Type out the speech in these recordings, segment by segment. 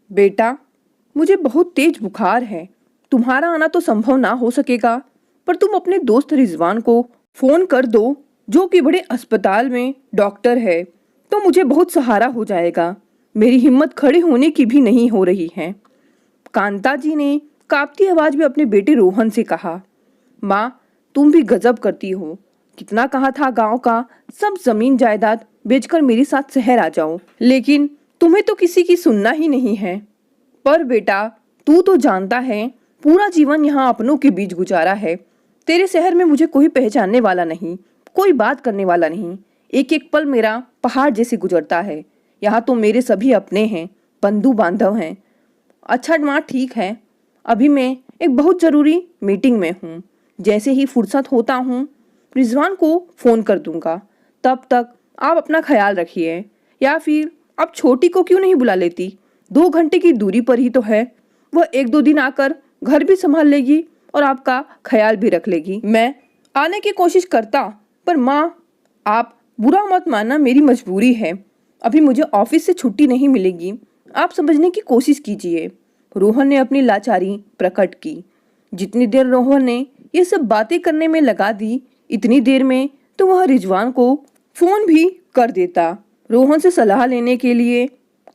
बेटा, मुझे बहुत तेज बुखार है। तुम्हारा आना तो संभव ना हो सकेगा, पर तुम अपने दोस्त रिजवान को फोन कर दो, जो कि बड़े अस्पताल में डॉक्टर है, तो मुझे बहुत सहारा हो जाएगा। मेरी हिम्मत खड़े होने की भी नहीं हो रही है। कांता जी ने कांपती आवाज में अपने बेटे रोहन से कहा। माँ, तुम भी गजब करती हो। कितना कहा था गांव का सब जमीन जायदाद बेचकर मेरे साथ शहर आ जाओ, लेकिन तुम्हें तो किसी की सुनना ही नहीं है। पर बेटा, तू तो जानता है पूरा जीवन यहाँ अपनों के बीच गुजारा है। तेरे शहर में मुझे कोई पहचानने वाला नहीं, कोई बात करने वाला नहीं। एक एक पल मेरा पहाड़ जैसे गुजरता है। यहाँ तो मेरे सभी अपने हैं, बंधु बांधव हैं। अच्छा माँ, ठीक है, अभी मैं एक बहुत ज़रूरी मीटिंग में हूँ। जैसे ही फुर्सत होता हूँ रिजवान को फ़ोन कर दूंगा। तब तक आप अपना ख्याल रखिए। या फिर आप छोटी को क्यों नहीं बुला लेती? 2 घंटे की दूरी पर ही तो है। वह 1-2 दिन आकर घर भी संभाल लेगी और आपका ख्याल भी रख लेगी। मैं आने की कोशिश करता, पर माँ, आप बुरा मत मानना, मेरी मजबूरी है। अभी मुझे ऑफिस से छुट्टी नहीं मिलेगी। आप समझने की कोशिश कीजिए। रोहन ने अपनी लाचारी प्रकट की। जितनी देर रोहन ने ये सब बातें करने में लगा दी, इतनी देर में तो वह रिजवान को फोन भी कर देता। रोहन से सलाह लेने के लिए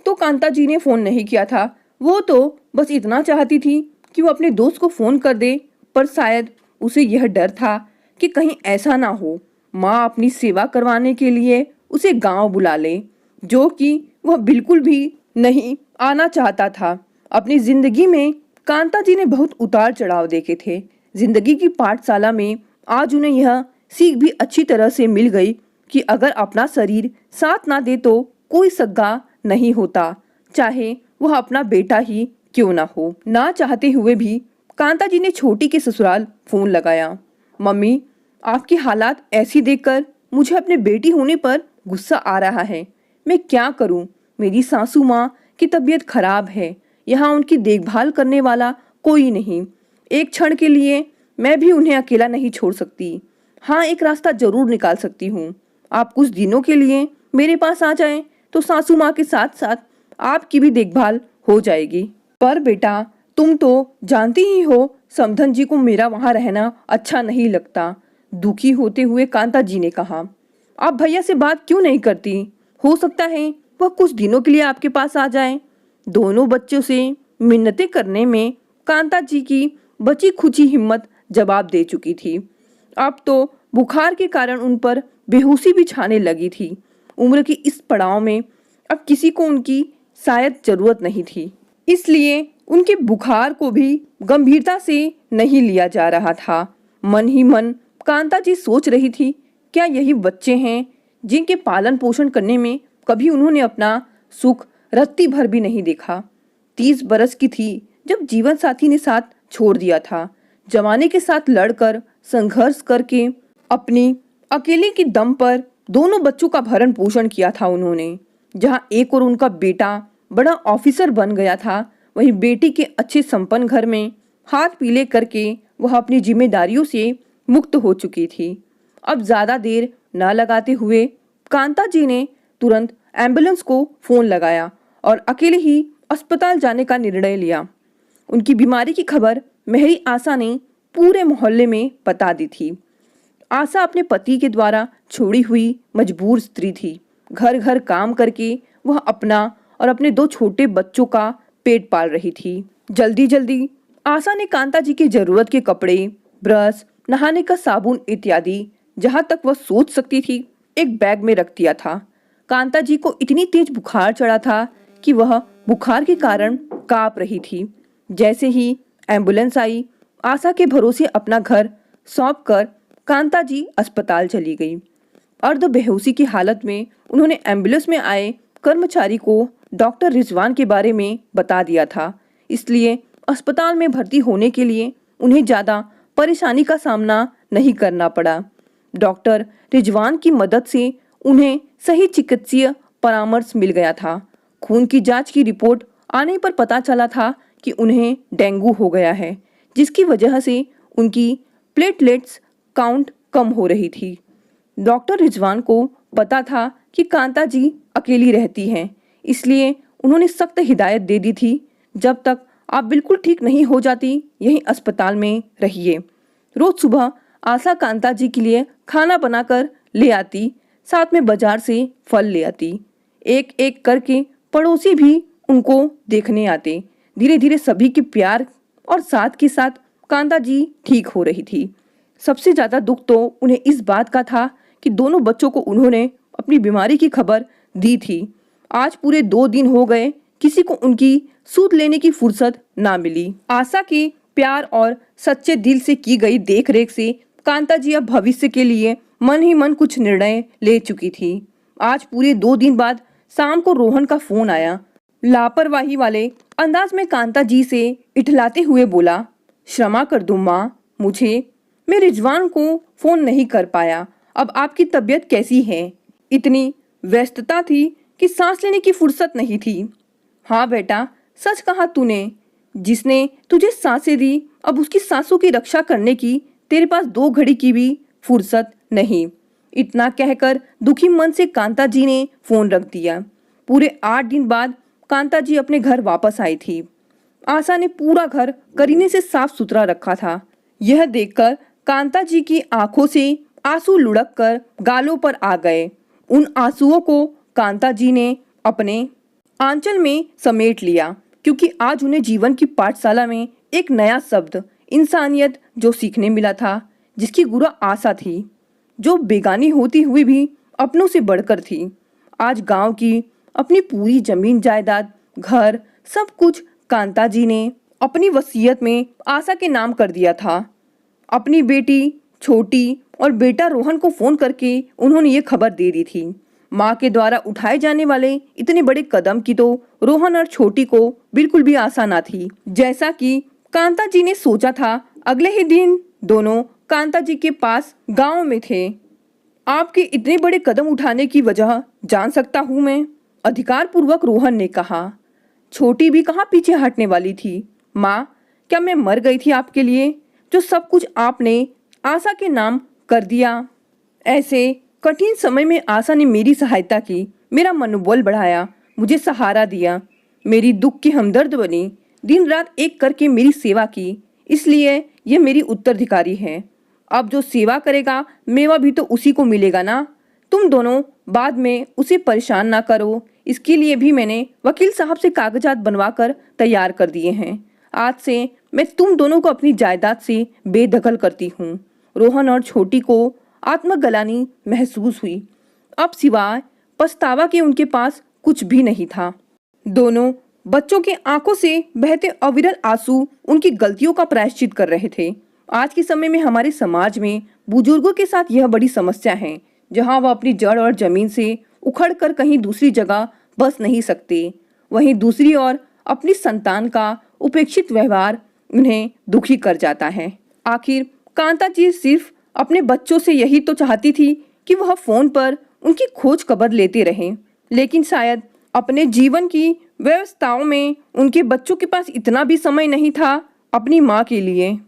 तो कांता जी ने फोन नहीं किया था। वो तो बस इतना चाहती थी कि वो अपने दोस्त को फोन कर दे, पर शायद उसे यह डर था कि कहीं ऐसा ना हो माँ अपनी सेवा करवाने के लिए उसे गांव बुला ले, जो कि वह बिल्कुल भी नहीं आना चाहता था। अपनी जिंदगी में कांता जी ने बहुत उतार चढ़ाव देखे थे। जिंदगी की पाठशाला में आज उन्हें यह सीख भी अच्छी तरह से मिल गई कि अगर अपना शरीर साथ ना दे तो कोई सगा नहीं होता, चाहे वह अपना बेटा ही क्यों ना हो। ना चाहते हुए भी कांता जी ने छोटी के ससुराल फोन लगाया। मम्मी, आपकी हालात ऐसी देखकर मुझे अपने बेटी होने पर गुस्सा आ रहा है। मैं क्या करूं? मेरी सासू माँ की तबीयत खराब है। यहाँ उनकी देखभाल करने वाला कोई नहीं। एक क्षण के लिए मैं भी उन्हें अकेला नहीं छोड़ सकती। हाँ, एक रास्ता जरूर निकाल सकती हूँ। आप कुछ दिनों के लिए मेरे पास आ जाएं, तो सासू माँ के साथ साथ आपकी भी देखभाल हो जाएगी। पर बेटा, तुम तो जानती ही हो समधन जी को मेरा वहाँ रहना अच्छा नहीं लगता। दुखी होते हुए कांता जी ने कहा। आप भैया से बात क्यों नहीं करती? हो सकता है वह कुछ दिनों के लिए आपके पास आ जाए। दोनों बच्चों से मिन्नतें करने में कांता जी की बची खुची हिम्मत जवाब दे चुकी थी। अब तो बुखार के कारण उन पर बेहोशी भी छाने लगी थी। उम्र की इस पड़ाव में अब किसी को उनकी शायद जरूरत नहीं थी, इसलिए उनके बुखार को भी गंभीरता से नहीं लिया जा रहा था। मन ही मन कांता जी सोच रही थी, क्या यही बच्चे हैं जिनके पालन पोषण करने में कभी उन्होंने अपना सुख रत्ती भर भी नहीं देखा। 30 बरस की थी जब जीवन साथी ने साथ छोड़ दिया था। जमाने के साथ लड़कर संघर्ष करके अपनी अकेले की दम पर दोनों बच्चों का भरण पोषण किया था उन्होंने। जहां एक और उनका बेटा बड़ा ऑफिसर बन गया था, वहीं बेटी के अच्छे संपन्न घर में हाथ पीले करके वह अपनी जिम्मेदारियों से मुक्त हो चुकी थी। अब ज्यादा देर न लगाते हुए कांता जी ने तुरंत एम्बुलेंस को फोन लगाया और अकेले ही अस्पताल जाने का निर्णय लिया। उनकी बीमारी की खबर मेहरी आशा ने पूरे मोहल्ले में बता दी थी। आशा अपने पति के द्वारा छोड़ी हुई मजबूर स्त्री थी। घर घर काम करके वह अपना और अपने 2 छोटे बच्चों का पेट पाल रही थी। जल्दी जल्दी आशा ने कांता जी की जरूरत के कपड़े, ब्रश, नहाने का साबुन इत्यादि जहां तक वह सोच सकती थी एक बैग में रख दिया था। कांता जी को इतनी तेज बुखार चढ़ा था कि वह बुखार के कारण कांप रही थी। जैसे ही एम्बुलेंस आई, आशा के भरोसे अपना घर सौंप कर कांता जी अस्पताल चली गई। अर्ध बेहोशी की हालत में उन्होंने एम्बुलेंस में आए कर्मचारी को डॉक्टर रिजवान के बारे में बता दिया था, इसलिए अस्पताल में भर्ती होने के लिए उन्हें ज़्यादा परेशानी का सामना नहीं करना पड़ा। डॉक्टर रिजवान की मदद से उन्हें सही चिकित्सीय परामर्श मिल गया था। खून की जांच की रिपोर्ट आने पर पता चला था कि उन्हें डेंगू हो गया है, जिसकी वजह से उनकी प्लेटलेट्स काउंट कम हो रही थी। डॉक्टर रिजवान को पता था कि कांता जी अकेली रहती हैं, इसलिए उन्होंने सख्त हिदायत दे दी थी, जब तक आप बिल्कुल ठीक नहीं हो जाती यहीं अस्पताल में रहिए। रोज सुबह आशा कांता जी के लिए खाना बनाकर ले आती, साथ में बाजार से फल ले आती। एक एक करके पड़ोसी भी उनको देखने आते। धीरे धीरे सभी के प्यार और साथ के साथ कांता जी ठीक हो रही थी। सबसे ज्यादा दुख तो उन्हें इस बात का था कि दोनों बच्चों को उन्होंने अपनी बीमारी की खबर दी थी। आज पूरे 2 दिन हो गए, किसी को उनकी सूद लेने की फुर्सत ना मिली। आशा के प्यार और सच्चे दिल से की गई देखरेख से कांता जी अब भविष्य के लिए मन ही मन कुछ निर्णय ले चुकी थी। आज पूरे 2 दिन बाद शाम को रोहन का फोन आया। लापरवाही वाले अंदाज में कांता जी से इठलाते हुए बोला, क्षमा कर दो माँ, मैं रिजवान को फोन नहीं कर पाया। अब आपकी तबीयत कैसी है? इतनी व्यस्तता थी कि सांस लेने की फुर्सत नहीं थी। हाँ बेटा, सच कहा तूने। जिसने तुझे सांसें दी, अब उसकी सांसों की रक्षा करने की तेरे पास 2 घड़ी की भी फुर्सत नहीं। इतना कहकर दुखी मन से कांता जी ने फोन रख दिया। पूरे 8 दिन बाद कांता जी अपने घर वापस आई थी। आशा ने पूरा घर करीने से साफ सुथरा रखा था। यह देखकर कांता जी की आंखों से आंसू लुढ़क कर गालों पर आ गए। उन आंसुओं को कांता जी ने अपने आंचल में समेट लिया, क्योंकि आज उन्हें जीवन की पाठशाला में एक नया शब्द इंसानियत जो सीखने मिला था, जिसकी गुरु आशा थी, जो बेगानी होती हुई भी अपनों से बढ़कर थी। आज गांव की अपनी पूरी जमीन जायदाद, घर, सब कुछ कांता जी ने अपनी वसीयत में आशा के नाम कर दिया था। अपनी बेटी छोटी और बेटा रोहन को फोन करके उन्होंने ये खबर दे दी थी। माँ के द्वारा उठाए जाने वाले इतने बड़े कदम की तो रोहन और छोटी को बिल्कुल भी आशा ना थी। जैसा कि कांता जी ने सोचा था, अगले ही दिन दोनों कांता जी के पास गांव में थे। आपके इतने बड़े कदम उठाने की वजह जान सकता हूँ मैं? अधिकार पूर्वक रोहन ने कहा। छोटी भी कहाँ पीछे हटने वाली थी। माँ, क्या मैं मर गई थी आपके लिए? जो सब कुछ आपने आशा के नाम कर दिया। ऐसे कठिन समय में आशा ने मेरी सहायता की, मेरा मनोबल बढ़ाया, मुझे सहारा दिया, मेरी दुख की हमदर्द बनी, दिन रात एक करके मेरी सेवा की। इसलिए यह मेरी उत्तराधिकारी है। अब जो सेवा करेगा मेवा भी तो उसी को मिलेगा ना। तुम दोनों बाद में उसे परेशान ना करो। इसके लिए भी मैंने वकील साहब से कागजात बनवाकर तैयार कर दिए हैं। आज से मैं तुम दोनों को अपनी जायदाद से बेदखल करती हूँ। रोहन और छोटी को आत्मग्लानि महसूस हुई। अब सिवाय पछतावा के उनके पास कुछ भी नहीं था। दोनों बच्चों की आंखों से बहते अविरल आंसू उनकी गलतियों का प्रायश्चित कर रहे थे। आज के समय में हमारे समाज में बुजुर्गों के साथ यह बड़ी समस्या है, जहां वह अपनी जड़ और जमीन से उखड़कर कहीं दूसरी जगह बस नहीं सकते, वहीं दूसरी ओर अपनी संतान का उपेक्षित व्यवहार उन्हें दुखी कर जाता है। आखिर कांता जी सिर्फ अपने बच्चों से यही तो चाहती थी कि वह फोन पर उनकी खोज खबर लेते रहें, लेकिन शायद अपने जीवन की व्यवस्थाओं में उनके बच्चों के पास इतना भी समय नहीं था अपनी माँ के लिए।